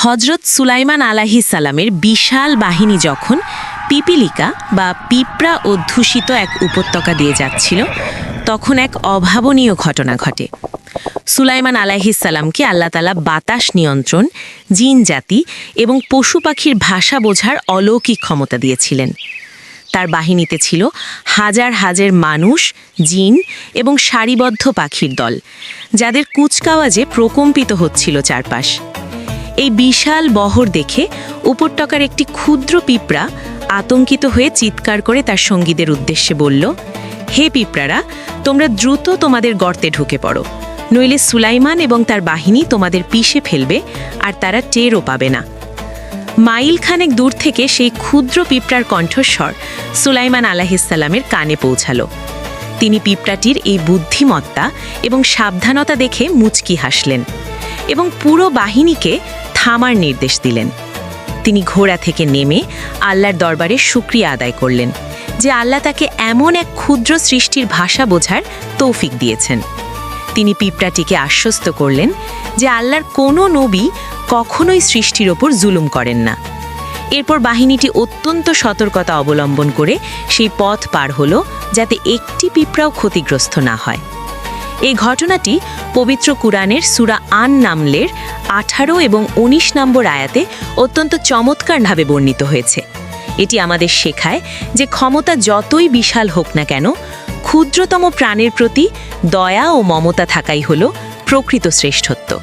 হজরত সুলাইমান আলাইহিস সালামের বিশাল বাহিনী যখন পিপিলিকা বা পিঁপড়া অধ্যুষিত এক উপত্যকা দিয়ে যাচ্ছিল, তখন এক অভাবনীয় ঘটনা ঘটে। সুলাইমান আলাইহিস সালামকে আল্লাহ তাআলা বাতাস নিয়ন্ত্রণ, জিন জাতি এবং পশু পাখির ভাষা বোঝার অলৌকিক ক্ষমতা দিয়েছিলেন। তার বাহিনীতে ছিল হাজার হাজার মানুষ, জিন এবং সারিবদ্ধ পাখির দল, যাদের কুচকাওয়াজে প্রকম্পিত হচ্ছিল চারপাশ। এই বিশাল বহর দেখে উপত্যকার একটি ক্ষুদ্র পিঁপড়া আতঙ্কিত হয়ে চিৎকার করে তার সঙ্গীদের উদ্দেশ্যে বলল, হে পিঁপড়ারা, তোমরা দ্রুত তোমাদের গর্তে ঢুকে পড়ো, নইলে সুলাইমান এবং তার বাহিনী তোমাদের পিষে ফেলবে আর তারা টেরও পাবে না। মাইলখানেক দূর থেকে সেই ক্ষুদ্র পিঁপড়ার কণ্ঠস্বর সুলাইমান আলাইহিস সালামের কানে পৌঁছালো। তিনি পিঁপড়াটির এই বুদ্ধিমত্তা এবং সাবধানতা দেখে মুচকি হাসলেন এবং পুরো বাহিনীকে থামার নির্দেশ দিলেন। তিনি ঘোড়া থেকে নেমে আল্লাহর দরবারে শুকরিয়া আদায় করলেন যে আল্লাহ তাকে এমন এক ক্ষুদ্র সৃষ্টির ভাষা বোঝার তৌফিক দিয়েছেন। তিনি পিঁপড়াটিকে আশ্বস্ত করলেন যে আল্লাহর কোনো নবী কখনোই সৃষ্টির ওপর জুলুম করেন না। এরপর বাহিনীটি অত্যন্ত সতর্কতা অবলম্বন করে সেই পথ পার হলো, যাতে একটি পিঁপড়াও ক্ষতিগ্রস্ত না হয়। এই ঘটনাটি পবিত্র কুরআনের সূরা আন-নামলের 18 এবং 19 নম্বর আয়াতে অত্যন্ত চমৎকারভাবে বর্ণিত হয়েছে। এটি আমাদের শেখায় যে ক্ষমতা যতই বিশাল হোক না কেন, ক্ষুদ্রতম প্রাণের প্রতি দয়া ও মমতা থাকাই হলো প্রকৃত শ্রেষ্ঠত্ব।